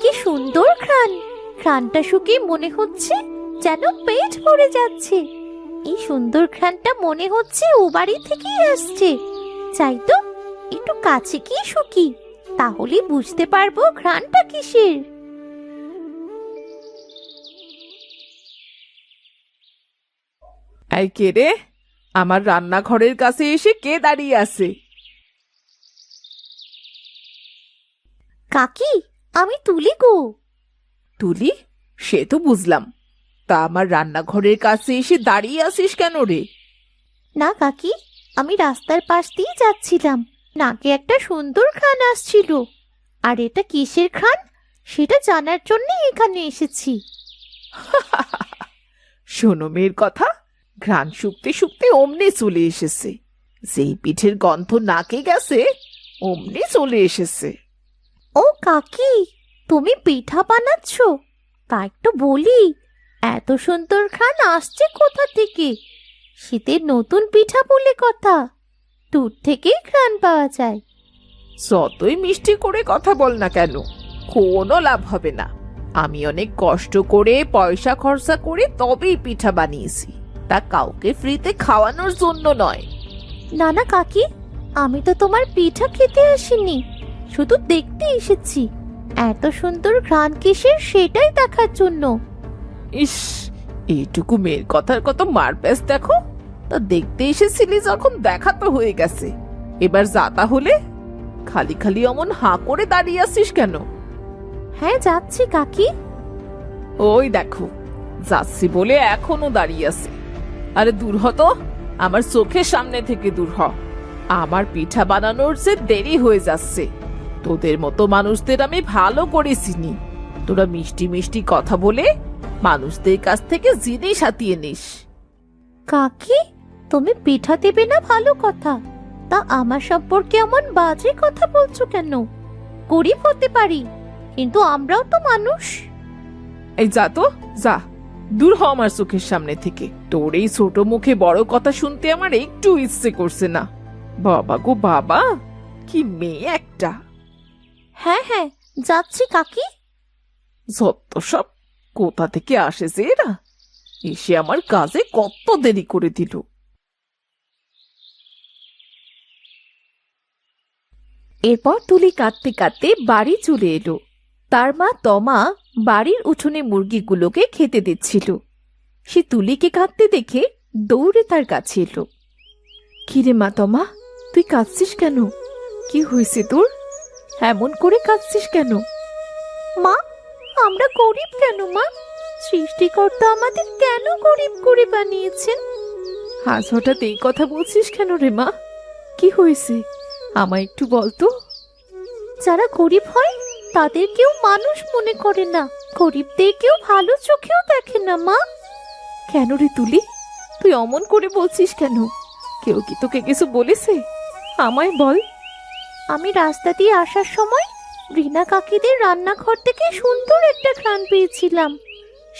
কি সুন্দর ঘ্রাণ! ঘ্রাণটা শুকে মনে হচ্ছে যেন পেট ভরে যাচ্ছে। এই সুন্দর ঘ্রাণটা মনে হচ্ছে ও বাড়ি থেকেই আসছে। চাই তো একটু কাছে গিয়ে শুকি, তাহলে বুঝতে পারবো ঘ্রাণটা কিসের। এই কে রে? আমার রান্নাঘরের কাছে এসে কে দাঁড়িয়ে আছে? কাকি, আমি তুলি গো। তুলি? সে তো বুঝলাম, তা আমার রান্নাঘরের কাছে এসে দাঁড়িয়ে আছিস কেন রে? না কাকি, আমি রাস্তার পাশ দিয়ে যাচ্ছিলাম, নাকে একটা সুন্দর ঘ্রাণ আসছিল। আর এটা কিসের ঘ্রাণ সেটা জানার জন্য এখানে এসেছি। শোনো মেয়ের কথা, ঘ্রাণ শুকতে শুকতে অমনি চলে এসেছে। যেই পিঠের গন্ধ নাকে গেছে অমনি চলে এসেছে। ও কাকি, তুমি পিঠা বানাচ্ছ? তা একটু বলি, এত সুন্দর ঘ্রাণ আসছে কোথা থেকে? শীতের নতুন পিঠা বলে কথা, দূর থেকেই ঘ্রাণ পাওয়া যায়। যতই মিষ্টি করে কথা বল না কেন, কোনো লাভ হবে না। আমি অনেক কষ্ট করে পয়সা খরচা করে তবেই পিঠা বানিয়েছি, তা কাউকে ফ্রিতে খাওয়ানোর জন্য নয়। না না কাকি, আমি তো তোমার পিঠা খেতে আসিনি, শুধু দেখতে এসেছি। এত সুন্দর ঘ্রাণ কিসের সেটাই দেখার জন্য। ইস, এইটুকু মেয়ের কথার কত মারপ্যাচ দেখো। তা দেখতে এসেছিলি যখন, দেখা তো হয়ে গেছে, এবার যা তাহলে। খালি খালি অমন হাঁ করে দাঁড়িয়ে আছিস কেন? হ্যাঁ যাচ্ছি কাকি। ওই দেখো, যাচ্ছি বলে এখনো দাঁড়িয়ে আছে। আরে দূর হ তো, আমার চোখের সামনে থেকে দূর হ। আমার পিঠা বানানোর যে দেরি হয়ে যাচ্ছে। তোদের মতো মানুষদের আমি ভালো করে চিনি। তোরা মিষ্টি মিষ্টি কথা বলে মানুষদের কাছ থেকে জিনিস হাতিয়ে নিস। কাকি, তুমি পিঠা দেবে না ভালো কথা, তা আমার সম্পর্কে এমন বাজে কথা বলছো কেন? গরিব হতে পারি, কিন্তু আমরাও তো মানুষ। এই যা তো, যা, দূর হ আমার চোখের সামনে থেকে। তোর এই ছোট মুখে বড় কথা শুনতে আমার একটু ইচ্ছে করছে না। বাবা গো বাবা, কি মেয়ে একটা! হ্যাঁ হ্যাঁ, যাচ্ছি কাকি। যত সব, কোথা থেকে আসে যে এরা, এসে আমার কাজে কত দেরি করে দিল। এরপর তুলি কাঁদতে কাঁদতে বাড়ি চলে এলো। তার মা তমা বাড়ির উঠোনে মুরগিগুলোকে খেতে দিচ্ছিল। সে তুলিকে কাঁদতে দেখে দৌড়ে তার কাছে এলো। কিরে মা তমা, তুই কাঁদছিস কেন? কি হয়েছে তোর? এমন করে কাঁদছিস কেন? মা, আমরা গরিব কেন মা? সৃষ্টিকর্তা আমাদের কেন গরিব করে বানিয়েছেন? আজ হঠাৎ এই কথা বলছিস কেন রে মা? কি হয়েছে আমায় একটু বলতো। যারা গরিব হয় তাদের কেউ মানুষ মনে করে না, গরিবদের কেউ ভালো চোখেও দেখে না মা। কেন রে তুলি, তুই অমন করে বলছিস কেন? কেউ কি তোকে কিছু বলেছে? আমায় বল। আমি রাস্তা দিয়ে আসার সময় রিনা কাকিদের রান্নাঘর থেকে সুন্দর একটা ঘ্রাণ পেয়েছিলাম।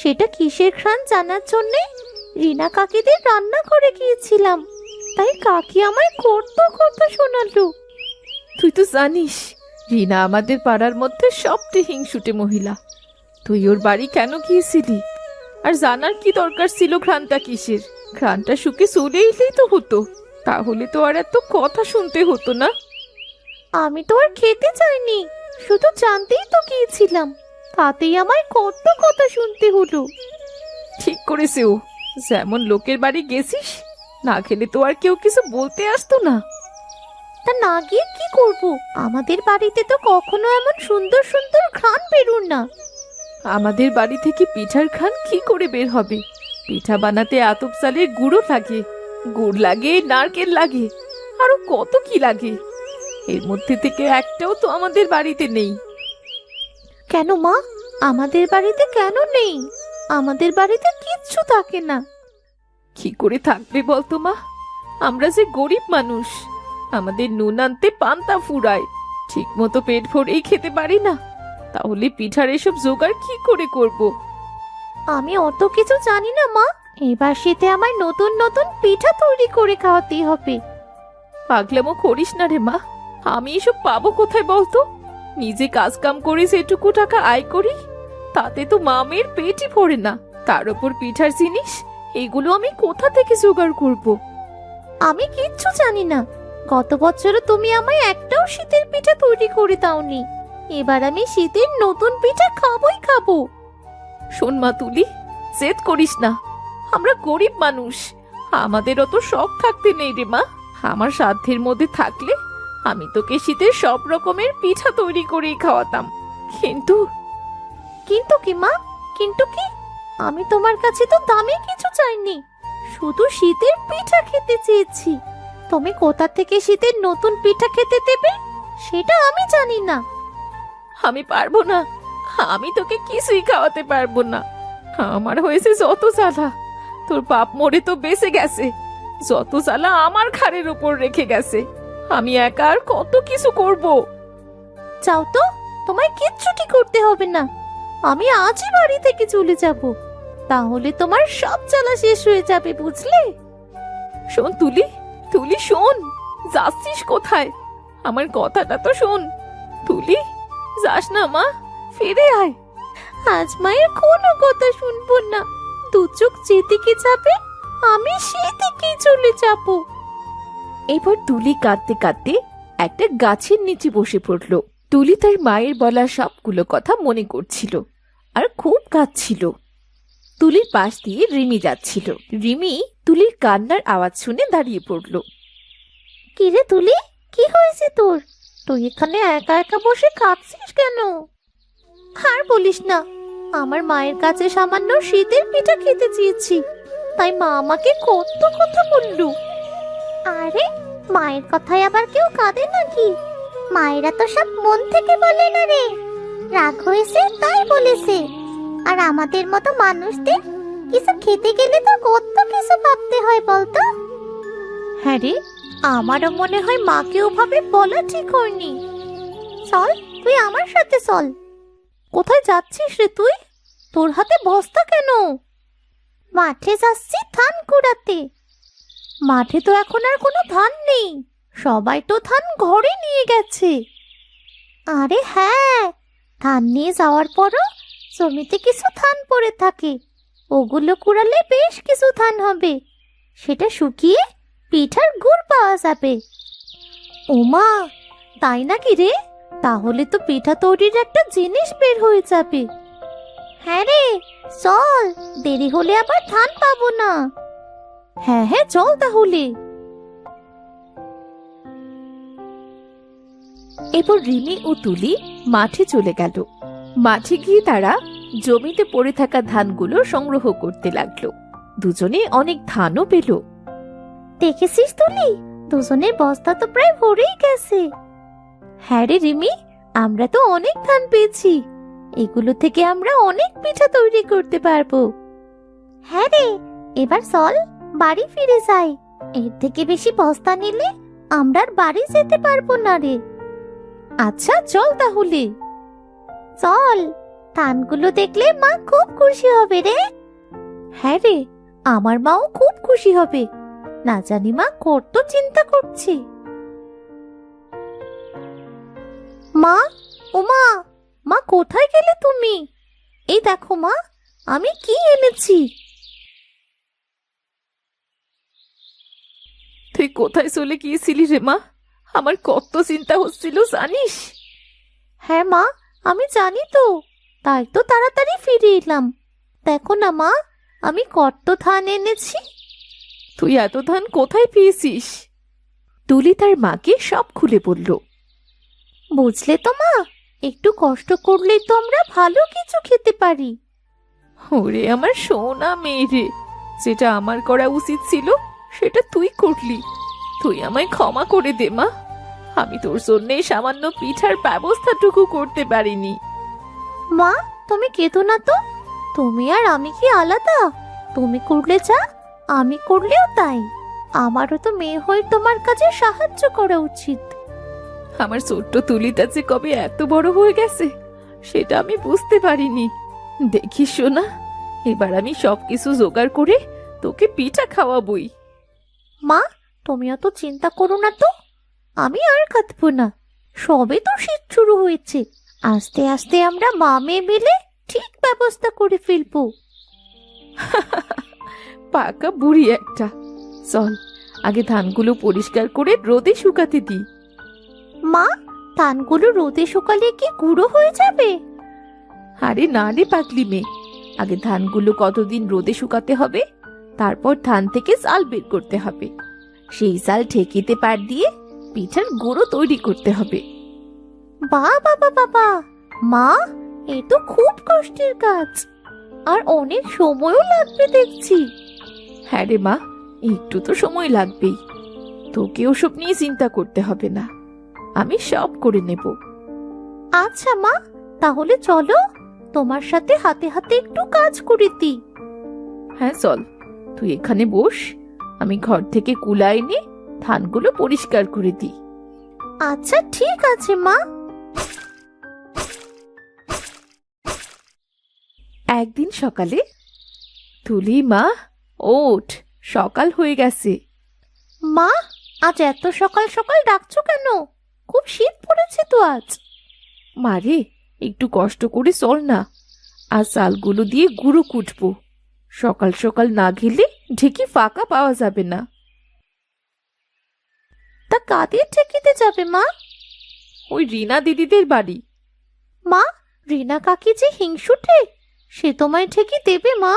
সেটা কিসের ঘ্রাণ জানার জন্যে রিনা কাকিদের রান্নাঘরে গিয়েছিলাম। তাই কাকি আমায় কত কথা শোনালো। তুই তো জানিস রিনা আমাদের পাড়ার মধ্যে সবচেয়ে হিংসুটে মহিলা। তুই ওর বাড়ি কেন গিয়েছিলি? আর জানার কি দরকার ছিল ঘ্রাণটা কিসের? ঘ্রাণটা শুকে চলে এলেই তো হতো, তাহলে তো আর এত কথা শুনতে হতো না। আমি তো আর খেতে চাইনি, শুধু জানতেই তো গিয়েছিলাম, তাতেই আমায় কত কথা শুনতে হলো। ঠিক করেছে ও, যেমন লোকের বাড়ি গেছিস, না খেলে তো আর কেউ কিছু বলতে আসতো না। তা না গিয়ে কি করব? আমাদের বাড়িতে তো কখনো এমন সুন্দর সুন্দর ঘ্রাণ বেরোন না। আমাদের বাড়ি থেকে পিঠার ঘ্রাণ কি করে বের হবে? পিঠা বানাতে আতপ চালের গুঁড়ো লাগে, গুড় লাগে, নারকেল লাগে, আরো কত কি লাগে। এর মধ্যে থেকে একটাও তো আমাদের বাড়িতে নেই। কেন মা, আমাদের বাড়িতে কেন নেই? আমাদের বাড়িতে কিচ্ছু থাকে না। কি করে থাকবে বলতো মা? আমরা যে গরিব মানুষ, আমাদের নুন আনতে পান্তা ফুরায়, ঠিক মতো পেট ভরেই খেতে পারি না, তাহলে পিঠার এসব জোগাড় কি করে করব? আমি অত কিছু জানি না মা, এবার শীতে আমায় নতুন নতুন পিঠা তৈরি করে খাওয়াতেই হবে। পাগলামো করিস না রে মা, আমি এসব পাবো কোথায় বলতো? নিজে কাজ কাম করি, সেটুকু টাকা আয় করি, তাতে তো মামের পেটই ভরে না। তার উপর পিঠার জিনিস, এগুলো আমি কোথা থেকে জোগাড় করব? আমি কিচ্ছু জানি না। গত বছরও তুমি আমায় একটাও শীতের পিঠা তৈরি করে দাওনি। এবার আমি শীতের নতুন পিঠা খাবোই খাবো। শোন মা তুলি, জেদ করিস না। আমরা গরিব মানুষ, আমাদের অত শখ থাকতে নেই রে মা। আমার সাধ্যের মধ্যে থাকলে আমি তোকে শীতের সব রকমের পিঠা তৈরি করেই খাওয়াতাম। কিন্তু কিন্তু কি মা, কিন্তু কি? আমি তোমার কাছে তো দামি কিছু চাইনি, শুধু শীতের পিঠা খেতে চেয়েছি। তুমি কোথা থেকে শীতের নতুন পিঠা খেতে দেবে সেটা আমি জানি না। আমি পারবো না, আমি তোকে কিছুই খাওয়াতে পারবো না। আমার হয়েছে যত জ্বালা, তোর বাপ মরে তো বেঁচে গেছে, যত জ্বালা আমার ঘাড়ের উপর রেখে গেছে। আমি একা আর কত কিছু করব। চাও তো, তোমায় কিচ্ছুটি করতে হবে না। আমি আজই বাড়ি থেকে চলে যাব, তাহলে তোমার সব জ্বালা শেষ হয়ে যাবে, বুঝলে? শোন তুলি, তুলি শোন, যাচ্ছিস কোথায়? আমার কথাটা তো শোন। তুলি, যাস না মা, ফিরে আয়। আজ মায়ের কোনো কথা শুনবো না। দু চোখ যেদিকে যাবে আমি সেদিকেই চলে যাব। এবার তুলি কাঁদতে কাঁদতে একটা গাছের নিচে বসে পড়ল। তুলি তার মায়ের বলা সবগুলো কথা মনে করছিল আর খুব কাঁদছিল। তুলির পাশ দিয়ে রিমি যাচ্ছিল। রিমি তুলির কান্নার আওয়াজ শুনে দাঁড়িয়ে পড়ল। কিরে তুলি, কি হয়েছে তোর? তুই এখানে একা একা বসে কাঁদছিস কেন? আর বলিস না, আমার মায়ের কাছে সামান্য শীতের পিঠা খেতে চেয়েছি, তাই মা আমাকে কত কথা বললো। আরে, মায়ের কথায় আবার কেউ কাঁদে নাকি? মায়েরা তো সব মন থেকে বলে না রে, রাগ হয়েছে তাই বলেছে। আর আমাদের মতো মানুষদের কিছু খেতে গেলে তো কত কিছু ভাবতে হয় বলতো। হ্যাঁ রে, আমারও মনে হয় মাকে ওভাবে বলা ঠিক হয়নি। চল, তুই আমার সাথে চল। কোথায় যাচ্ছিস রে তুই? তোর হাতে বস্তা কেন? মাঠে যাচ্ছি ধান কুড়াতে। মাঠে তো এখন আর কোনো ধান নেই, সবাই তো ধান ঘরে নিয়ে গেছে। আরে হ্যাঁ, ধান নিয়ে যাওয়ার পরও জমিতে কিছু ধান পড়ে থাকে, ওগুলো কুড়ালে বেশ কিছু ধান হবে। সেটা শুকিয়ে পিঠার গুড় পাওয়া যাবে। ওমা, তাই নাকি রে? তাহলে তো পিঠা তৈরির একটা জিনিস বের হয়ে যাবে। হ্যাঁ রে, চল, দেরি হলে আবার ধান পাবো না। হ্যাঁ হ্যাঁ, চল তাহলে। এরপর রিমি ও তুলি মাঠে চলে গেল। মাঠে গিয়ে তারা জমিতে পড়ে থাকা ধানগুলো সংগ্রহ করতে লাগলো। দুজনে অনেক ধানও পেল। দেখেছিস তুলি, দুজনের বস্তা তো প্রায় ভরেই গেছে। হ্যাঁ রে রিমি, আমরা তো অনেক ধান পেয়েছি, এগুলো থেকে আমরা অনেক পিঠা তৈরি করতে পারবো। হ্যাঁ রে, এবার চল বাড়ি ফিরে যাই। এর থেকে বেশি বস্তা নিলে আমরা আর বাড়ি যেতে পারবো না রে। আচ্ছা চল তাহলে। চল, ধানগুলো দেখলে মা খুব খুশি হবে রে। হ্যাঁ রে, আমার মাও খুব খুশি হবে। না জানি মা কত চিন্তা করছে। মা, ও মা, মা কোথায় গেলে তুমি? এই দেখো মা, আমি কি এনেছি। তুই কোথায় চলে গিয়েছিলি রে মা? আমার কত চিন্তা হচ্ছিল জানিস? হ্যাঁ মা, আমি জানি তো, তাই তো তাড়াতাড়ি ফিরে এলাম। দেখো না মা, আমি কত ধান এনেছি। তুই এত ধান কোথায় পেয়েছিস? তুলি তার মাকে সব খুলে বলল। বুঝলে তো মা, একটু কষ্ট করলেই তো আমরা ভালো কিছু খেতে পারি। ওরে আমার সোনা মেয়ে রে, যেটা আমার করা উচিত ছিল সেটা তুই করলি। তুই আমায় ক্ষমা করে দে মা, আমি তোর জন্যে সামান্য পিঠার ব্যবস্থাটুকু করতে পারিনি। মা, তুমি কেঁদো না তো। তুমি আর আমি কি আলাদা? তুমি করলে যা, আমি করলেও তাই। আমারও তো মেয়ে হয়ে তোমার কাছে সাহায্য করা উচিত। আমার ছোট্ট তুলিটা যে কবে এত বড় হয়ে গেছে সেটা আমি বুঝতে পারিনি। দেখিস সোনা, এবার আমি সবকিছু জোগাড় করে তোকে পিঠা খাওয়াবই। মা, তুমি অত চিন্তা করো না তো, আমি আর কাঁদবো না। সবে তো শীত শুরু হয়েছে, আস্তে আস্তে আমরা মা মেয়ে মিলে ঠিক ব্যবস্থা করে ফেলবো। পাকা বুড়ি একটা। চল আগে ধানগুলো পরিষ্কার করে রোদে শুকাতে দিই। মা, ধানগুলো রোদে শুকালে কি গুঁড়ো হয়ে যাবে? আরে না রে পাগলি মেয়ে, আগে ধানগুলো কতদিন রোদে শুকাতে হবে, তারপর ধান থেকে চাল বের করতে হবে, সেই চাল ঠেকিতে পাট দিয়ে পিঠার গুঁড়ো তৈরি করতে হবে। বাবা বাবা, মা, এ তো খুব কষ্টের কাজ, আর অনেক সময়ও লাগবে দেখছি। হ্যাঁ রে মা, একটু তো সময় লাগবেই। তোকে ওসব নিয়ে চিন্তা করতে হবে না, আমি সব করে নেব। আচ্ছা মা, তাহলে চলো তোমার সাথে হাতে হাতে একটু কাজ করে দিই। হ্যাঁ চল, তুই এখানে বস, আমি ঘর থেকে কুলা এনে ধানগুলো পরিষ্কার করে দিই। আচ্ছা ঠিক আছে মা। একদিন সকালে, তুলি মা ওঠ, সকাল হয়ে গেছে। মা, আজ এত সকাল সকাল ডাকছো কেন? খুব শীত পড়েছে তো আজ। মারে, একটু কষ্ট করে চল না, আর চালগুলো দিয়ে গুঁড়ো কুটবো। সকাল সকাল না গেলে ঢেকি ফাঁকা পাওয়া যাবে না। তা কাদের ঠেকিতে যাবে মা? ওই রিনা দিদিদের বাড়ি। মা, রিনা কাকি যে হিংসুটে, সে তোমায় ঠেকি দেবে মা?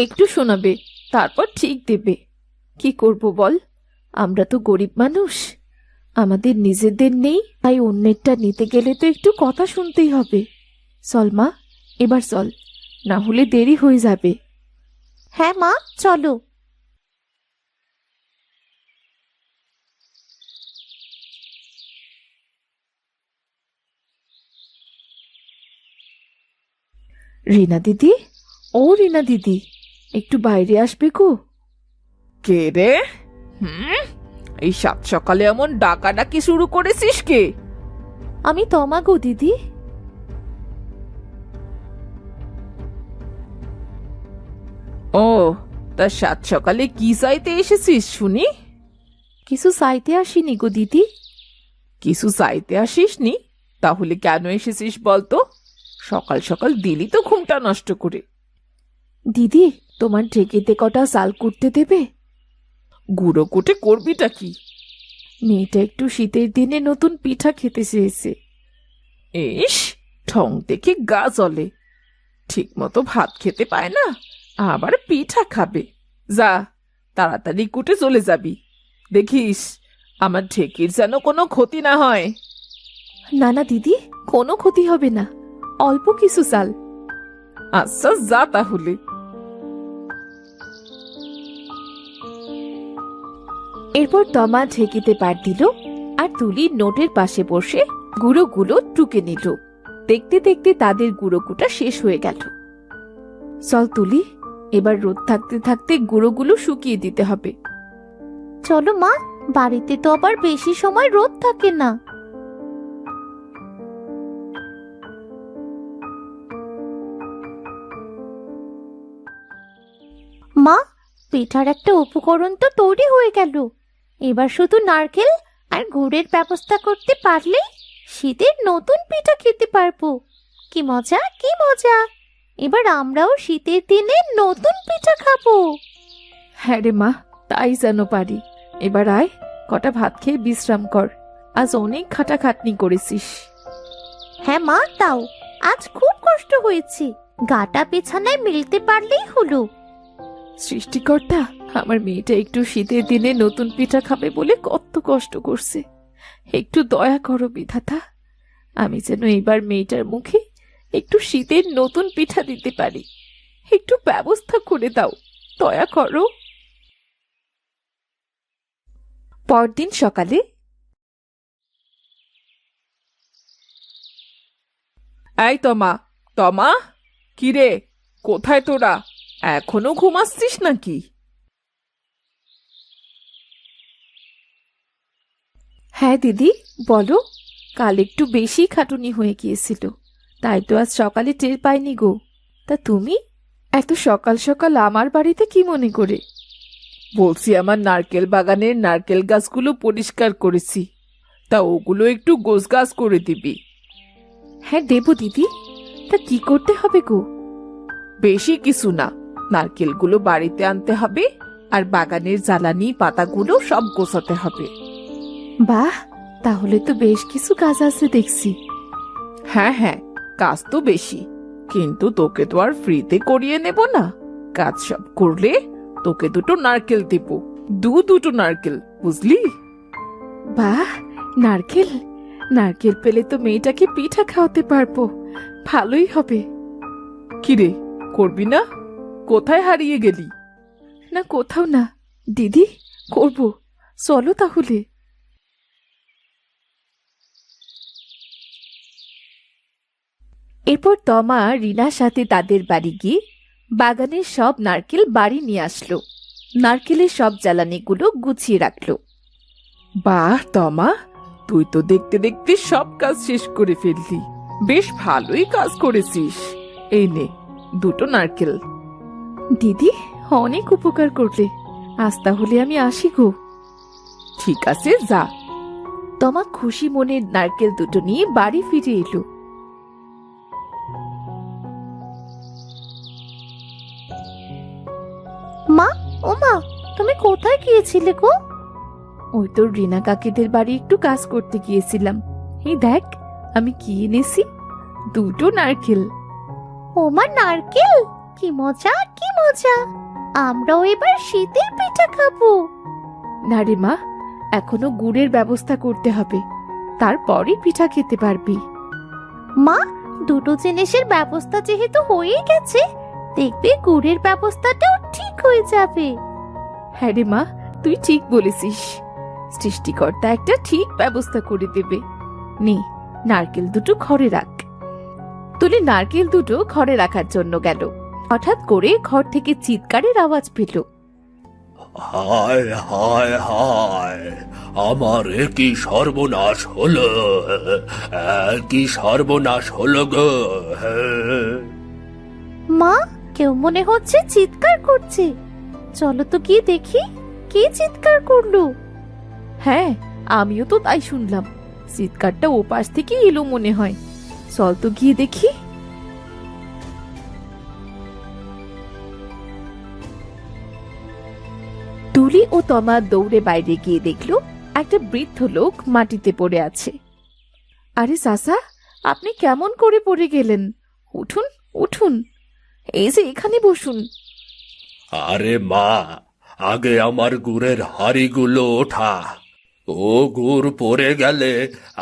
একটু শোনাবে, তারপর ঠিক দেবে। কি করব বল, আমরা তো গরিব মানুষ, আমাদের নিজেদের নেই, তাই অন্যেরটা নিতে গেলে তো একটু কথা শুনতেই হবে। চল মা, এবার চল, না হলে দেরি হয়ে যাবে। হ্যাঁ মা, চলো। রিনা দিদি, ও রিনা দিদি, একটু বাইরে আসবে গো। কে রে? এই সাত সকালে এমন ডাকাডাকি শুরু করেছিস কে? আমি তমা গো দিদি। ও, তা সাত সকালে কি চাইতে এসেছিস শুনি? কিছু চাইতে আসিনি গো দিদি। কিছু চাইতে আসিসনি? তাহলে কেন এসেছিস বলতো? সকাল সকাল দিলি তো ঘুমটা নষ্ট করে। দিদি, তোমার ঢেকিতে কটা চাল কুটতে দেবে? গুঁড়ো কুটে করবিটা কি? মেয়েটা একটু শীতের দিনে নতুন পিঠা খেতে চেয়েছে। ইস, ঠং দেখে গা জ্বলে, ঠিক মতো ভাত খেতে পায় না, আবার পিঠা খাবে। যা, তাড়াতাড়ি কুটে চলে যাবি, দেখিস আমার ঢেকির যেন কোনো ক্ষতি না হয়। না না দিদি, কোনো ক্ষতি হবে না, অল্প কিছু চাল। আচ্ছা যা তাহলে। এরপর তমা ঢেকিতে পাট দিল, আর তুলি নোটের পাশে বসে গুঁড়োগুলো টুকে নিল। দেখতে দেখতে তাদের গুঁড়ো কুটা শেষ হয়ে গেল। চল তুলি, এবার রোদ থাকতে থাকতে গুঁড়োগুলো শুকিয়ে দিতে হবে। চলো মা, বাড়িতে তো আবার বেশি সময় রোদ থাকে না। মা, পিঠার একটা উপকরণ তো তৈরি হয়ে গেল, এবার শুধু নারকেল আর গুড়ের ব্যবস্থা করতে পারলেই শীতের নতুন পিঠা খেতে পারবো। কি মজা, কি মজা! এবার আমরাও শীতের দিনে নতুন পিঠা খাবো। হ্যাঁ রে মা, তাই যেন পারি। এবার আয়, কটা ভাত খেয়ে বিশ্রাম কর, আজ অনেক খাটাখাটনি করেছিস। হ্যাঁ মা, তাও আজ খুব কষ্ট হয়েছে, গাটা বিছানায় মিলতে পারলেই হলো। সৃষ্টিকর্তা, আমার মেয়েটা একটু শীতের দিনে নতুন পিঠা খাবে বলে কত কষ্ট করছে, একটু দয়া করো বিধাতা, আমি যেন এবার মেয়েটার মুখে একটু শীতের নতুন পিঠা দিতে পারি, একটু ব্যবস্থা করে দাও, দয়া করো। পরদিন সকালে, এই তমা, তমা, কিরে, কোথায় তোরা? এখনো ঘুমাচ্ছিস নাকি? হ্যাঁ দিদি, বলো। কাল একটু বেশি খাটুনি হয়ে গিয়েছিল, তাই তো আজ সকালে টের পাইনি গো। তা তুমি এত সকাল সকাল আমার বাড়িতে কি মনে করে? বলছি, আমার নারকেল বাগানের নারকেল গাছগুলো পরিষ্কার করেছি, তা ওগুলো একটু গোছগাছ করে দিবি। হ্যাঁ দেবো দিদি। তা কি করতে হবে গো? বেশি কিছু না, নারকেলগুলো বাড়িতে আনতে হবে আর বাগানের জ্বালানি পাতাগুলো সব গোছাতে হবে। বাহ, তাহলে তো বেশ কিছু কাজ আছে দেখছি। হ্যাঁ হ্যাঁ, কাজ তো বেশি, কিন্তু তোকে তো আর ফ্রিতে করিয়ে নেব না। কাজ সব করলে তোকে দুটো নারকেল দেব, দুটো নারকেল, বুঝলি? বাহ, নারকেল! নারকেল পেলে তো মেয়েটাকে পিঠা খাওয়াতে পারবো, ভালোই হবে। কিরে, করবি না? কোথায় হারিয়ে গেলি? না, কোথাও না দিদি, করব। চলো তাহলে। এরপর তমা রিনার সাথে তাদের বাড়ি গিয়ে বাগানের সব নারকেল বাড়ি নিয়ে আসলো। নারকেলের সব জ্বালানিগুলো গুছিয়ে রাখলো। বাহ তমা, তুই তো দেখতে দেখতে সব কাজ শেষ করে ফেললি। বেশ ভালোই কাজ করেছিস। এই নে, দুটো নারকেল। দিদি, অনেক উপকার করলে। আজ তাহলে আমি আসি গো। ঠিক আছে, যা। তমা খুশি মনে নারকেল দুটো নিয়ে বাড়ি ফিরে এলো। মা, ও মা, তুমি কোথায় গিয়েছিলে গো? ওই তো রিনা কাকিদের বাড়ি একটু কাজ করতে গিয়েছিলাম। এই দেখ, আমি কি এনেছি, দুটো নারকেল। ও মা, নারকেল! কি মজা, কি মজা! আমরাও এবার শীতের পিঠা খাবো। না রে মা, এখনো গুড়ের ব্যবস্থা করতে হবে, তারপরই পিঠা খেতে পারবি। মা, দুটো জিনিসের ব্যবস্থা যেহেতু হয়ে গেছে, দেখবে গুড়ের ব্যবস্থাটাও ঠিক হয়ে যাবে। হ্যাঁ রে মা, তুই ঠিক বলেছিস। সৃষ্টিকর্তা একটা ঠিক ব্যবস্থা করে দেবে। নে, নারকেল দুটো ঘরে রাখ। তুলি নারকেল দুটো ঘরে রাখার জন্য গেল। হঠাৎ করে ঘর থেকে চিৎকারের আওয়াজ পেল। হায় হায় হায়, আমার কি সর্বনাশ হলো! কি সর্বনাশ হলো গো! মা, কেউ মনে হচ্ছে চিৎকার করছে। চলো তো গিয়ে দেখি কে চিৎকার করলো। হ্যাঁ, আমিও তো তাই শুনলাম। চিৎকারটা ওপাশ থেকে এলো মনে হয়। চল তো গিয়ে দেখি। তুলি ও তমা দৌড়ে বাইরে গিয়ে দেখলো একটা বৃদ্ধ লোক মাটিতে পড়ে আছে। আরে চাচা, আপনি কেমন করে পড়ে গেলেন? উঠুন, উঠুন, এই যে এখানে বসুন। আরে মা, আগে আমার গুড়ের হাঁড়িগুলো ওঠা। ও গুড় পড়ে গেলে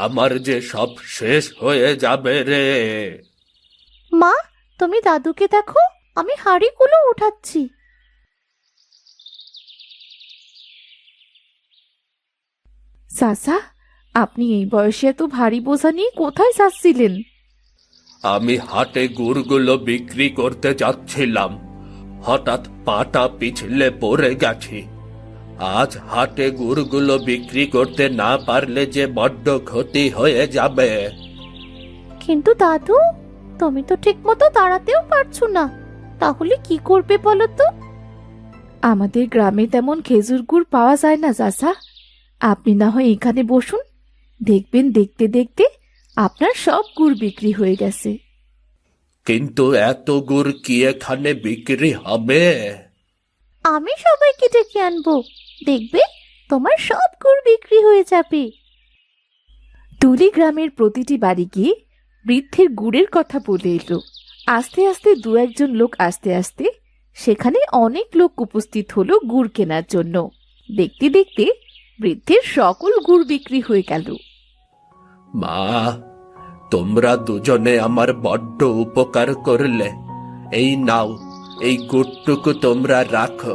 আমার যে সব শেষ হয়ে যাবে রে। মা, তুমি দাদুকে দেখো, আমি হাঁড়িগুলো উঠাচ্ছি। চাচা, আপনি এই বয়সে এত ভারী বোঝা নিয়ে কোথায় যাচ্ছিলেন? আমি হাটে গুড়গুলো বিক্রি করতে যাচ্ছিলাম, হঠাৎ পাটা পিছলে পড়ে গেছি। আজ হাটে গুড়গুলো বিক্রি করতে না পারলে যে বড্ড ক্ষতি হয়ে যাবে। কিন্তু দাদু, তুমি তো ঠিক মতো দাঁড়াতেও পারছো না, তাহলে কি করবে বলো তো? আমাদের গ্রামে তেমন খেজুর গুড় পাওয়া যায় না চাচা। আপনি না হয় এখানে বসুন, দেখবেন দেখতে দেখতে আপনার সব গুড় বিক্রি হয়ে গেছে। কিন্তু এত গুড় কি এখানে বিক্রি হবে? আমি সবাইকে ডেকে আনবো, দেখবে তোমার সব গুড় বিক্রি হয়ে যাবে। তুলি গ্রামের প্রতিটি বাড়ি গিয়ে বৃদ্ধের গুড়ের কথা বলে এলো। আস্তে আস্তে দু একজন লোক আসতে আসতে সেখানে অনেক লোক উপস্থিত হলো গুড় কেনার জন্য। দেখতে দেখতে বৃদ্ধের সকল গুড় বিক্রি হয়ে গেল। মা, তোমরা দুজনে আমার বড্ড উপকার করলে। এই নাও, এই গুড়টুকু তোমরা রাখো।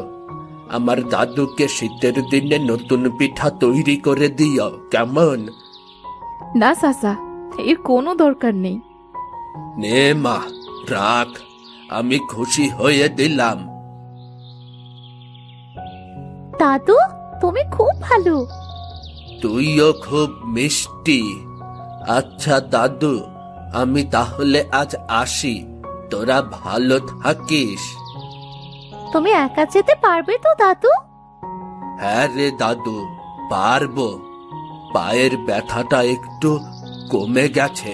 আমার দাদুকে শীতের দিনে নতুন পিঠা তৈরি করে দিও, কেমন? না চাচা, এর কোনো দরকার নেই। নে মা, রাখ, আমি খুশি হয়ে দিলাম। দাদু, তুমি খুব ভালো। তুইও খুব মিষ্টি। আচ্ছা দাদু, আমি তাহলে আজ আসি। তোরা ভালো থাকিস। তুমি একা যেতে পারবে তো দাদু? হ্যাঁ রে দাদু, পারবো। পায়ের ব্যথাটা একটু কমে গেছে।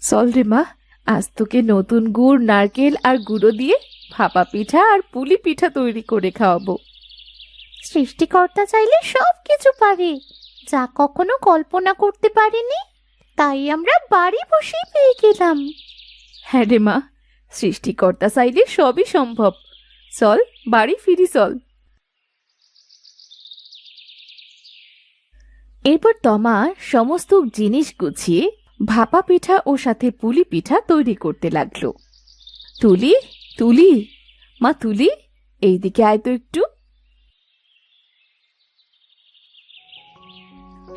চল রে মা, আজ তোকে নতুন গুড়, নারকেল আর গুঁড়ো দিয়ে ভাপা পিঠা আর পুলি পিঠা তৈরি করে খাওয়াবো। সৃষ্টিকর্তা চাইলে সব কিছু পারে, যা কখনো কল্পনা করতে পারিনি, তাই আমরা বাড়ি বসেই পেয়ে গেলাম। হ্যাঁ রে মা, সৃষ্টিকর্তা চাইলে সবই সম্ভব। চল বাড়ি ফিরি চল। এরপর তমা সমস্ত জিনিস গুছিয়ে ভাপা পিঠা ও সাথে পুলি পিঠা তৈরি করতে লাগলো। তুলি, তুলি, মা তুলি, এইদিকে আয় তো একটু।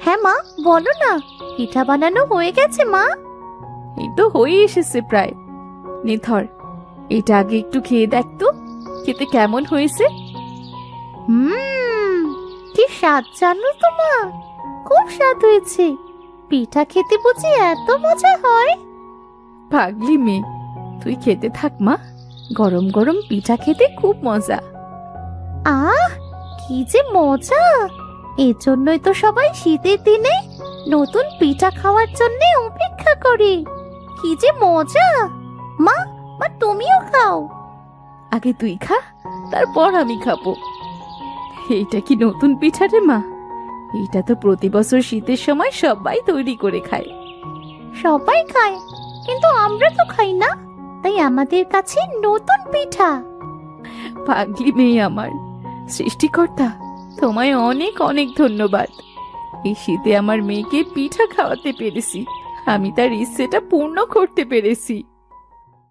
হ্যাঁ মা, বলো না, পিঠা বানানো হয়ে গেছে মা? এই তো হয়ে এসেছে প্রায়। নে ধর, এটা আগে একটু খেয়ে দেখ তো, খেতে কেমন হয়েছে। কি স্বাদ জানো তো মা, খুব স্বাদ হয়েছে। পিঠা খেতে বুঝি এত মজা হয়? পাগলি মেয়ে, তুই খেতে থাক মা, গরম গরম পিঠা খেতে খুব মজা। আহ, কি যে মজা! এর জন্যই তো সবাই শীতের দিনে নতুন পিঠা খাওয়ার জন্য অপেক্ষা করে। কি যে মজা! মা, মা তুমিও খাও। আগে তুই খা, তারপর আমি খাবো। এইটা কি নতুন পিঠা রে মা? এইটা তো প্রতি বছর শীতের সময় সবাই তৈরি করে খায়। সবাই খায়, কিন্তু আমরা তো খাই না, তাই আমাদের কাছে নতুন পিঠা। পাগলি মেয়ে আমার, সৃষ্টিকর্তা তোমায় অনেক অনেক ধন্যবাদ। এই শীতে আমার মেয়েকে পিঠা খাওয়াতে পেরেছি, আমি তার ইচ্ছেটা পূর্ণ করতে পেরেছি।